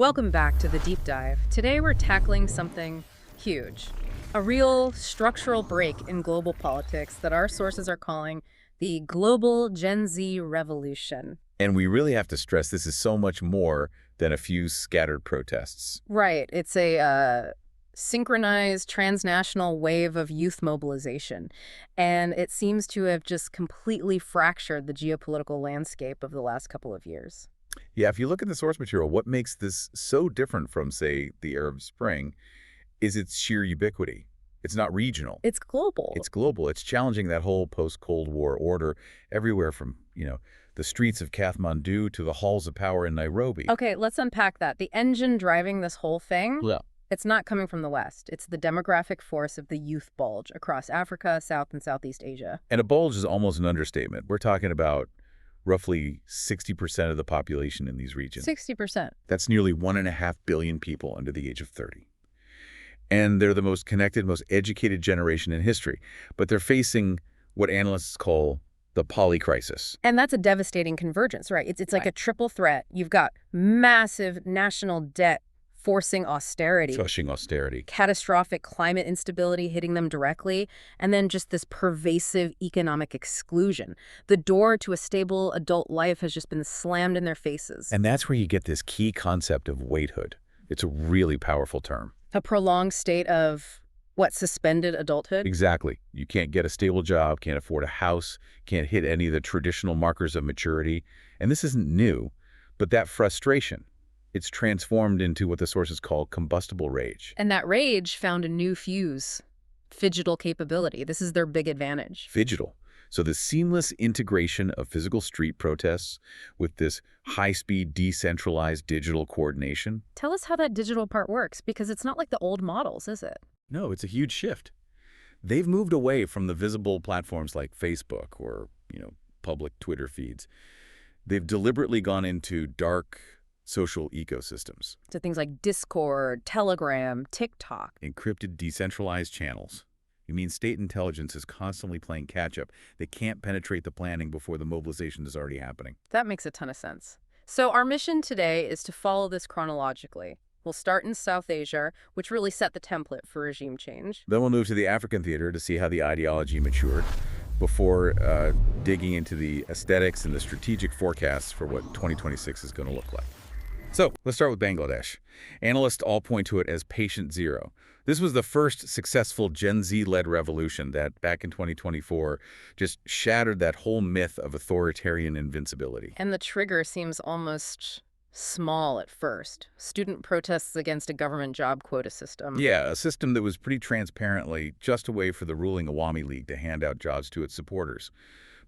Welcome back to the deep dive. Today we're tackling something huge, a real structural break in global politics that our sources are calling the global Gen Z revolution. And we really have to stress this is so much more than a few scattered protests. Right, it's a synchronized transnational wave of youth mobilization, and it seems to have just completely fractured the geopolitical landscape of the last couple of years. Yeah, if you look at the source material, what makes this so different from, say, the Arab Spring is its sheer ubiquity. It's not regional. It's global. It's global. It's challenging that whole post-Cold War order everywhere from, the streets of Kathmandu to the halls of power in Nairobi. Okay, let's unpack that. The engine driving this whole thing, Yeah. it's not coming from the West. It's the demographic force of the youth bulge across Africa, South and Southeast Asia. And a bulge is almost an understatement. We're talking about roughly 60% of the population in these regions. 60%. That's nearly 1.5 billion people under the age of 30. And they're the most connected, most educated generation in history. But they're facing what analysts call the poly-crisis. And that's a devastating convergence, right? It's like a triple threat. You've got massive national debt forcing austerity, Crushing austerity. catastrophic climate instability hitting them directly, and then just this pervasive economic exclusion. The door to a stable adult life has just been slammed in their faces. And that's where you get this key concept of waithood. It's a really powerful term. A prolonged state of, suspended adulthood? Exactly. You can't get a stable job, can't afford a house, can't hit any of the traditional markers of maturity. And this isn't new, but that frustration, it's transformed into what the sources call combustible rage. And that rage found a new fuse, phygital capability. This is their big advantage. Phygital. So the seamless integration of physical street protests with this high-speed, decentralized digital coordination. Tell us how that digital part works, because it's not like the old models, is it? No, it's a huge shift. They've moved away from the visible platforms like Facebook or, public Twitter feeds. They've deliberately gone into dark social ecosystems. To things like Discord, Telegram, TikTok. Encrypted, decentralized channels. It means state intelligence is constantly playing catch-up. They can't penetrate the planning before the mobilization is already happening. That makes a ton of sense. So our mission today is to follow this chronologically. We'll start in South Asia, which really set the template for regime change. Then we'll move to the African theater to see how the ideology matured before digging into the aesthetics and the strategic forecasts for what 2026 is going to look like. So let's start with Bangladesh. Analysts all point to it as patient zero. This was the first successful Gen Z-led revolution that, back in 2024, just shattered that whole myth of authoritarian invincibility. And the trigger seems almost small at first. Student protests against a government job quota system. Yeah, a system that was pretty transparently just a way for the ruling Awami League to hand out jobs to its supporters.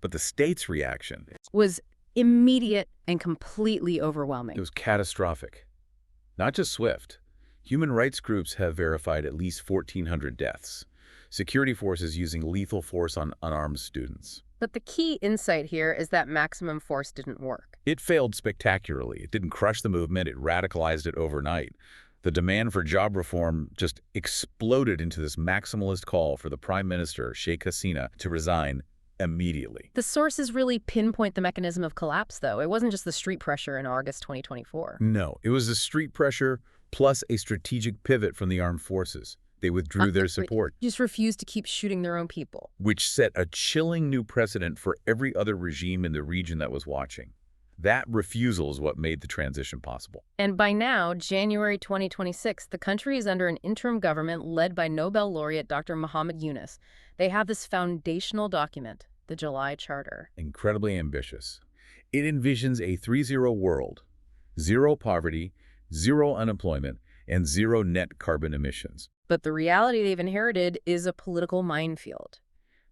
But the state's reaction Was immediate and completely overwhelming. it was catastrophic. Not just swift. Human rights groups have verified at least 1,400 deaths. Security forces using lethal force on unarmed students. But the key insight here is that maximum force didn't work. It failed spectacularly. It didn't crush the movement. It radicalized it overnight. The demand for job reform just exploded into this maximalist call for the Prime Minister, Sheikh Hasina, to resign immediately. The sources really pinpoint the mechanism of collapse, though. It wasn't just the street pressure in August 2024. No, it was the street pressure plus a strategic pivot from the armed forces. They withdrew their support, Just refused to keep shooting their own people. which set a chilling new precedent for every other regime in the region that was watching. That refusal is what made the transition possible. And by now, January 2026, the country is under an interim government led by Nobel laureate Dr. Muhammad Yunus. They have this foundational document, the July Charter. Incredibly ambitious. It envisions a 3-0 world: zero poverty, zero unemployment, and zero net carbon emissions. But the reality they've inherited is a political minefield.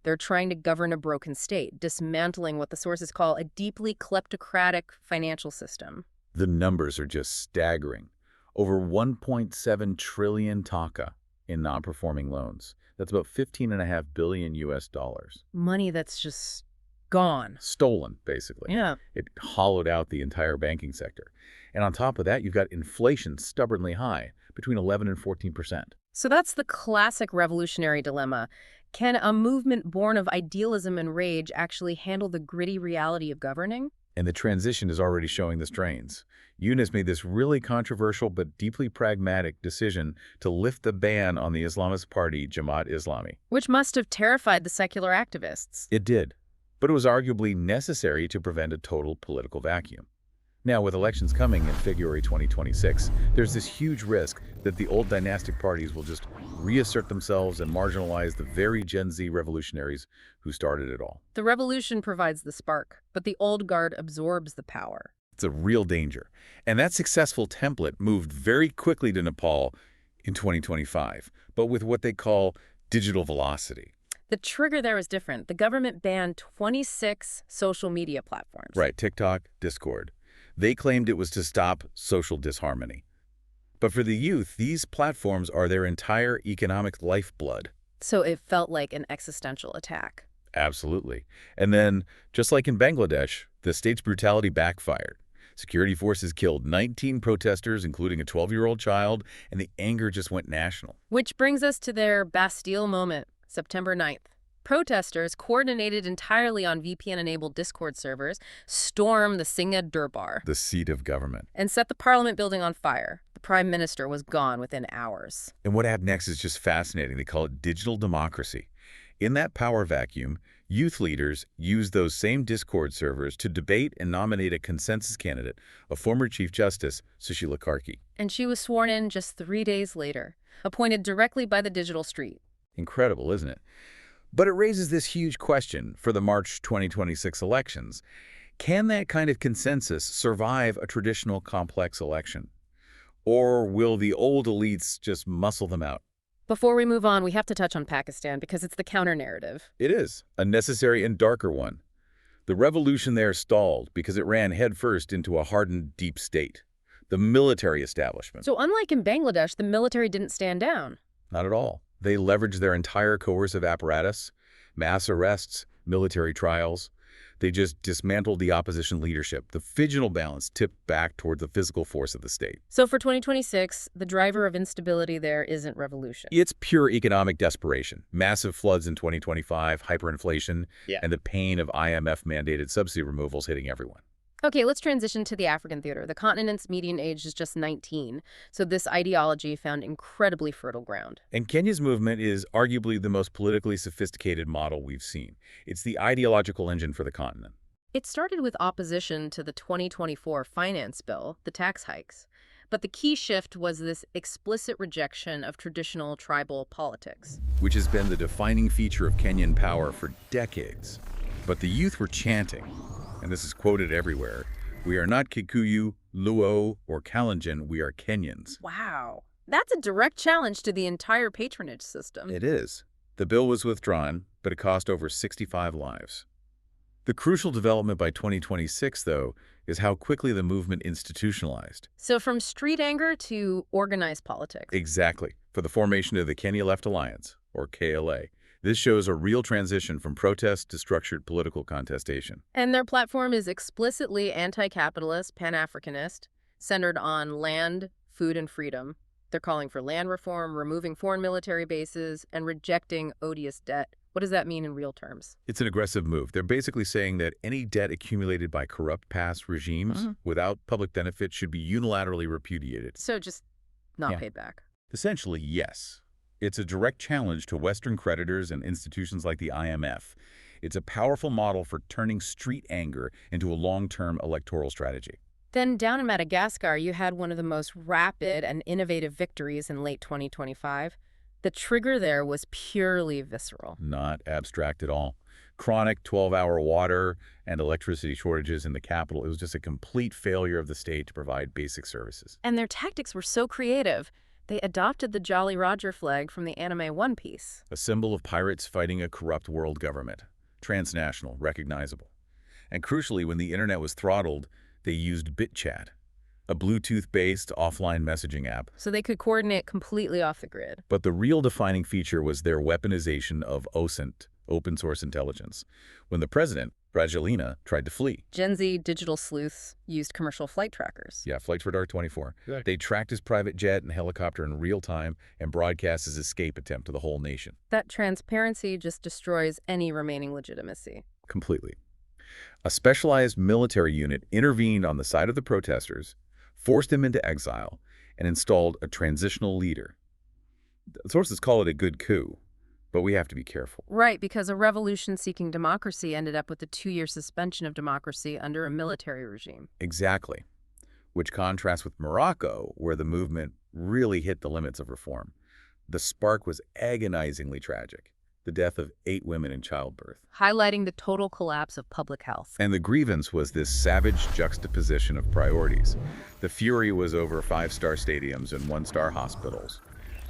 They're trying to govern a broken state, dismantling what the sources call a deeply kleptocratic financial system. The numbers are just staggering. Over 1.7 trillion taka in non-performing loans. That's about $15.5 billion US dollars. Money that's just gone. Stolen, basically. Yeah. It hollowed out the entire banking sector. And on top of that, you've got inflation stubbornly high, between 11 and 14%. So that's the classic revolutionary dilemma. Can a movement born of idealism and rage actually handle the gritty reality of governing? And the transition is already showing the strains. Yunus made this really controversial but deeply pragmatic decision to lift the ban on the Islamist party Jamaat Islami. Which must have terrified the secular activists. It did, but it was arguably necessary to prevent a total political vacuum. Now, with elections coming in February 2026, there's this huge risk that the old dynastic parties will just reassert themselves and marginalize the very Gen Z revolutionaries who started it all. The revolution provides the spark, but the old guard absorbs the power. It's a real danger. And that successful template moved very quickly to Nepal in 2025, but with what they call digital velocity. The trigger there was different. The government banned 26 social media platforms. Right, TikTok, Discord. They claimed it was to stop social disharmony. But for the youth, these platforms are their entire economic lifeblood. So it felt like an existential attack. Absolutely. And then, just like in Bangladesh, the state's brutality backfired. Security forces killed 19 protesters, including a 12-year-old child, and the anger just went national. Which brings us to their Bastille moment, September 9th. Protesters, coordinated entirely on VPN-enabled Discord servers, stormed the Singha Durbar, The seat of government. and set the parliament building on fire. The prime minister was gone within hours. And what happened next is just fascinating. They call it digital democracy. In that power vacuum, youth leaders used those same Discord servers to debate and nominate a consensus candidate, a former Chief Justice, Sushila Karki. And she was sworn in just 3 days later, appointed directly by the digital street. Incredible, isn't it? But it raises this huge question for the March 2026 elections. Can that kind of consensus survive a traditional complex election? Or will the old elites just muscle them out? Before we move on, we have to touch on Pakistan because it's the counter-narrative. It is a necessary and darker one. The revolution there stalled because it ran headfirst into a hardened deep state, the military establishment. So unlike in Bangladesh, the military didn't stand down. Not at all. They leveraged their entire coercive apparatus, mass arrests, military trials. They just dismantled the opposition leadership. The fictional balance tipped back toward the physical force of the state. So for 2026, the driver of instability there isn't revolution. It's pure economic desperation. Massive floods in 2025, hyperinflation, and the pain of IMF-mandated subsidy removals hitting everyone. Okay, let's transition to the African theater. The continent's median age is just 19, so this ideology found incredibly fertile ground. And Kenya's movement is arguably the most politically sophisticated model we've seen. It's the ideological engine for the continent. It started with opposition to the 2024 finance bill, the tax hikes. But the key shift was this explicit rejection of traditional tribal politics, which has been the defining feature of Kenyan power for decades. But the youth were chanting, and this is quoted everywhere, "We are not Kikuyu, Luo, or Kalenjin, we are Kenyans." Wow. That's a direct challenge to the entire patronage system. It is. The bill was withdrawn, but it cost over 65 lives. The crucial development by 2026, though, is how quickly the movement institutionalized. So from street anger to organized politics. Exactly. For the formation of the Kenya Left Alliance, or KLA. This shows a real transition from protest to structured political contestation. And their platform is explicitly anti-capitalist, pan-Africanist, centered on land, food, and freedom. They're calling for land reform, removing foreign military bases, and rejecting odious debt. What does that mean in real terms? It's an aggressive move. They're basically saying that any debt accumulated by corrupt past regimes without public benefit should be unilaterally repudiated. So just not paid back. Essentially, yes. It's a direct challenge to Western creditors and institutions like the IMF. It's a powerful model for turning street anger into a long-term electoral strategy. Then down in Madagascar, you had one of the most rapid and innovative victories in late 2025. The trigger there was purely visceral. Not abstract at all. Chronic 12-hour water and electricity shortages in the capital. It was just a complete failure of the state to provide basic services. And their tactics were so creative. They adopted the Jolly Roger flag from the anime One Piece. A symbol of pirates fighting a corrupt world government. Transnational, recognizable. And crucially, when the internet was throttled, they used BitChat, a Bluetooth-based offline messaging app. So they could coordinate completely off the grid. But the real defining feature was their weaponization of OSINT, open source intelligence. When the president, Fragility, tried to flee. Gen Z digital sleuths used commercial flight trackers. Yeah, Flight Radar 24. They tracked his private jet and helicopter in real time and broadcast his escape attempt to the whole nation. That transparency just destroys any remaining legitimacy. Completely. A specialized military unit intervened on the side of the protesters, forced them into exile, and installed a transitional leader. Sources call it a good coup, but we have to be careful. Right, because a revolution seeking democracy ended up with a 2-year suspension of democracy under a military regime. Exactly, which contrasts with Morocco, where the movement really hit the limits of reform. The spark was agonizingly tragic, the death of 8 women in childbirth. Highlighting the total collapse of public health. And the grievance was this savage juxtaposition of priorities. The fury was over 5-star stadiums and 1-star hospitals,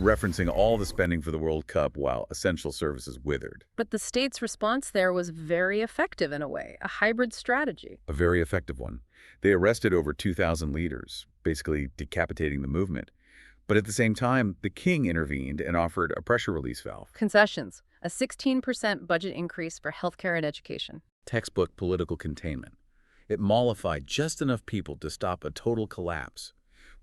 referencing all the spending for the World Cup while essential services withered. But the state's response there was very effective in a way, a hybrid strategy. A very effective one. They arrested over 2,000 leaders, basically decapitating the movement. But at the same time, the king intervened and offered a pressure release valve. Concessions, a 16% budget increase for healthcare and education. Textbook political containment. It mollified just enough people to stop a total collapse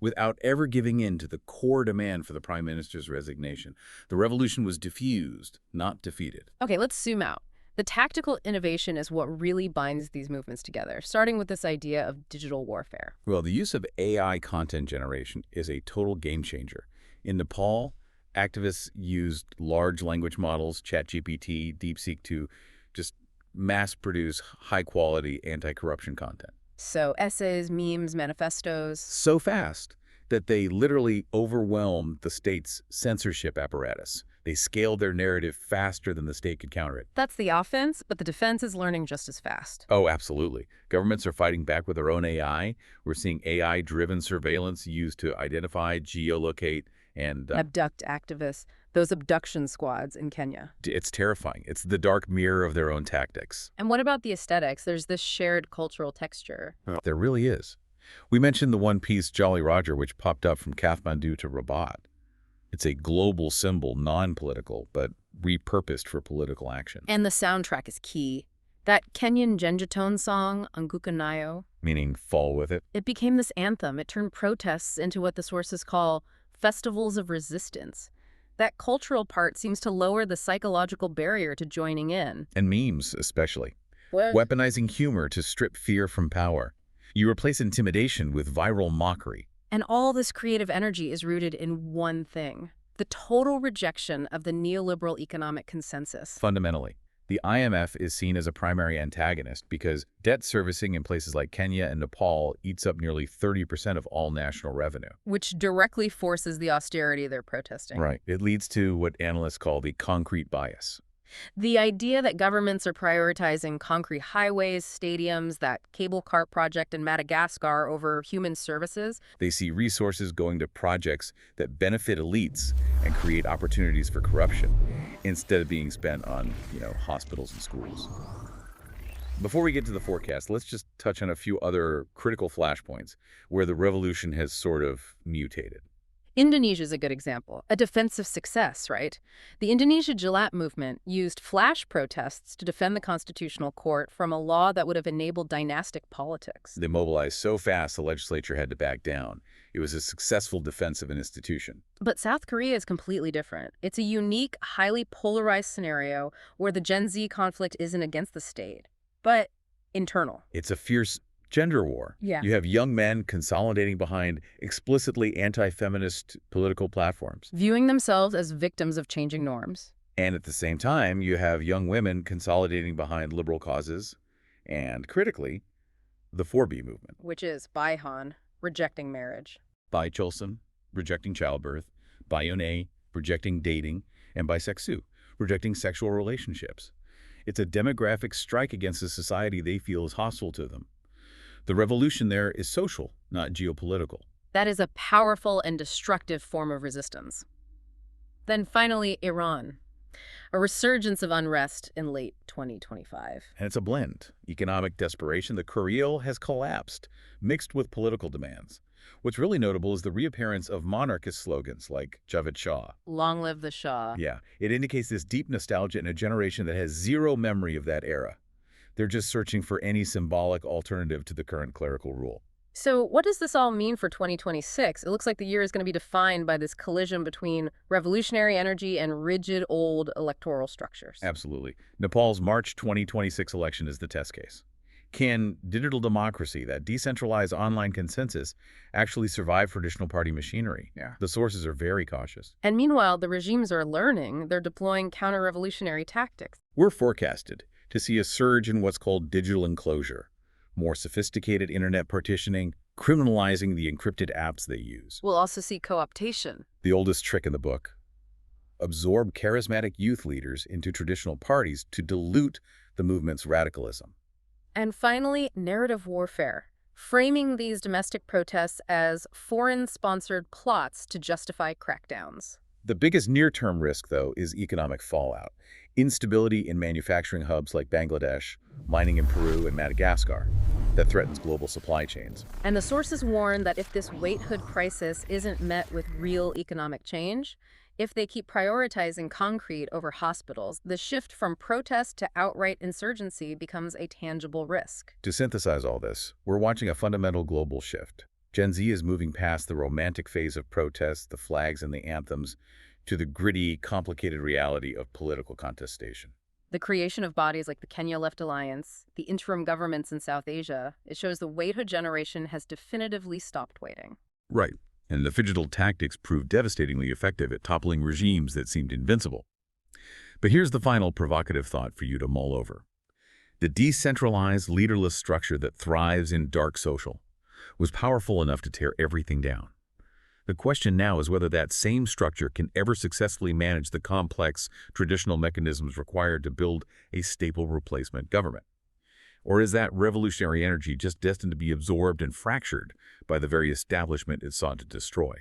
without ever giving in to the core demand for the prime minister's resignation. The revolution was diffused, not defeated. Okay, let's zoom out. The tactical innovation is what really binds these movements together, starting with this idea of digital warfare. Well, the use of AI content generation is a total game changer. In Nepal, activists used large language models, ChatGPT, DeepSeek, to just mass-produce high-quality anti-corruption content. So essays, memes, manifestos. So fast that they literally overwhelmed the state's censorship apparatus. They scaled their narrative faster than the state could counter it. That's the offense, but the defense is learning just as fast. Oh, absolutely. Governments are fighting back with their own AI. We're seeing AI-driven surveillance used to identify, geolocate, and abduct activists, those abduction squads in Kenya. It's terrifying. It's the dark mirror of their own tactics. And what about the aesthetics? There's this shared cultural texture. There really is. We mentioned the one-piece Jolly Roger, which popped up from Kathmandu to Rabat. It's a global symbol, non-political, but repurposed for political action. And the soundtrack is key. That Kenyan Genjatone song, Anguka Nayo, meaning fall with it. It became this anthem. It turned protests into what the sources call festivals of resistance. That cultural part seems to lower the psychological barrier to joining in. And memes, especially. What? Weaponizing humor to strip fear from power. You replace intimidation with viral mockery. And all this creative energy is rooted in one thing: the total rejection of the neoliberal economic consensus. Fundamentally, the IMF is seen as a primary antagonist because debt servicing in places like Kenya and Nepal eats up nearly 30% of all national revenue. Which directly forces the austerity they're protesting. Right. It leads to what analysts call the concrete bias. The idea that governments are prioritizing concrete highways, stadiums, that cable car project in Madagascar over human services. They see resources going to projects that benefit elites and create opportunities for corruption instead of being spent on, hospitals and schools. Before we get to the forecast, let's just touch on a few other critical flashpoints where the revolution has sort of mutated. Indonesia is a good example, a defensive success, right? The Indonesia Jalat movement used flash protests to defend the constitutional court from a law that would have enabled dynastic politics. They mobilized so fast the legislature had to back down. It was a successful defense of an institution. But South Korea is completely different. It's a unique, highly polarized scenario where the Gen Z conflict isn't against the state, but internal. It's a fierce gender war. Yeah. You have young men consolidating behind explicitly anti-feminist political platforms. Viewing themselves as victims of changing norms. And at the same time, you have young women consolidating behind liberal causes and, critically, the 4B movement. Which is Baihan, rejecting marriage. Bai Cholson, rejecting childbirth. Bayone, rejecting dating. And Bai Seksu, rejecting sexual relationships. It's a demographic strike against a society they feel is hostile to them. The revolution there is social, not geopolitical. That is a powerful and destructive form of resistance. Then finally, Iran. A resurgence of unrest in late 2025. And it's a blend. Economic desperation, the Kuriel has collapsed, mixed with political demands. What's really notable is the reappearance of monarchist slogans like Javed Shah. Long live the Shah. Yeah, it indicates this deep nostalgia in a generation that has zero memory of that era. They're just searching for any symbolic alternative to the current clerical rule. So what does this all mean for 2026? It looks like the year is going to be defined by this collision between revolutionary energy and rigid old electoral structures. Absolutely. Nepal's March 2026 election is the test case. Can digital democracy, that decentralized online consensus, actually survive traditional party machinery? Yeah. The sources are very cautious. And meanwhile, the regimes are learning. They're deploying counter-revolutionary tactics. We're forecasted to see a surge in what's called digital enclosure, more sophisticated internet partitioning, criminalizing the encrypted apps they use. We'll also see co-optation. The oldest trick in the book: absorb charismatic youth leaders into traditional parties to dilute the movement's radicalism. And finally, narrative warfare, framing these domestic protests as foreign-sponsored plots to justify crackdowns. The biggest near-term risk, though, is economic fallout. Instability in manufacturing hubs like Bangladesh, mining in Peru and Madagascar, that threatens global supply chains. And the sources warn that if this waithood crisis isn't met with real economic change, if they keep prioritizing concrete over hospitals, the shift from protest to outright insurgency becomes a tangible risk. To synthesize all this, we're watching a fundamental global shift. Gen Z is moving past the romantic phase of protest, the flags and the anthems, to the gritty, complicated reality of political contestation. The creation of bodies like the Kenya Left Alliance, the interim governments in South Asia, it shows the waithood generation has definitively stopped waiting. Right. And the digital tactics proved devastatingly effective at toppling regimes that seemed invincible. But here's the final provocative thought for you to mull over. The decentralized, leaderless structure that thrives in dark social was powerful enough to tear everything down. The question now is whether that same structure can ever successfully manage the complex, traditional mechanisms required to build a stable replacement government. Or is that revolutionary energy just destined to be absorbed and fractured by the very establishment it sought to destroy?